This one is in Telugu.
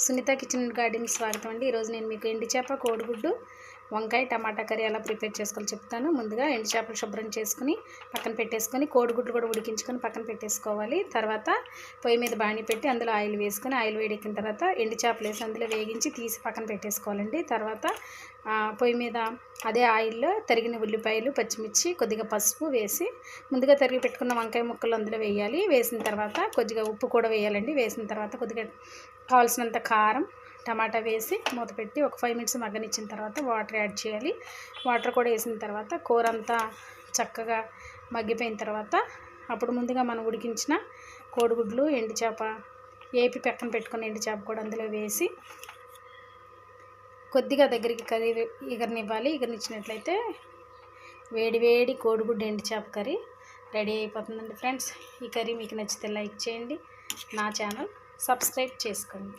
సునీత కిచెన్ గార్డెన్ స్వాగతం అండి. ఈరోజు నేను మీకు ఎండు చేప, కోడిగుడ్డు, వంకాయ, టమాటా కర్రీ ఎలా ప్రిపేర్ చేసుకోవాలో చెప్తాను. ముందుగా ఎండు చేపలు శుభ్రం చేసుకుని పక్కన పెట్టేసుకొని, కోడిగుడ్లు కూడా ఉడికించుకొని పక్కన పెట్టేసుకోవాలి. తర్వాత పొయ్యి మీద బాణీ పెట్టి అందులో ఆయిల్ వేసుకొని, ఆయిల్ వేడెక్కిన తర్వాత ఎండు చేపలు వేసి అందులో వేగించి తీసి పక్కన పెట్టేసుకోవాలండి. తర్వాత పొయ్యి మీద అదే ఆయిల్లో తరిగిన ఉల్లిపాయలు, పచ్చిమిర్చి, కొద్దిగా పసుపు వేసి ముందుగా తరిగి పెట్టుకున్న వంకాయ ముక్కలు అందులో వేయాలి. వేసిన తర్వాత కొద్దిగా ఉప్పు కూడా వేయాలండి. వేసిన తర్వాత కొద్దిగా కావాల్సినంత కారం, టమాటా వేసి మూత పెట్టి ఒక 5 మినిట్స్ మగ్గనిచ్చిన తర్వాత వాటర్ యాడ్ చేయాలి. వాటర్ కూడా వేసిన తర్వాత కూర అంతా చక్కగా మగ్గిపోయిన తర్వాత అప్పుడు ముందుగా మనం ఉడికించిన కోడిగుడ్లు, ఎండు చేప ఏపి పక్కన పెట్టుకున్న ఎండు చేప కూడా అందులో వేసి కొద్దిగా దగ్గరికి కర్రీ ఎగరనివ్వాలి. ఎగరనిచ్చినట్లయితే వేడి వేడి కోడిగుడ్డు, ఎండు చేప కర్రీ రెడీ అయిపోతుందండి ఫ్రెండ్స్. ఈ కర్రీ మీకు నచ్చితే లైక్ చేయండి, నా ఛానల్ సబ్స్క్రైబ్ చేసుకోండి.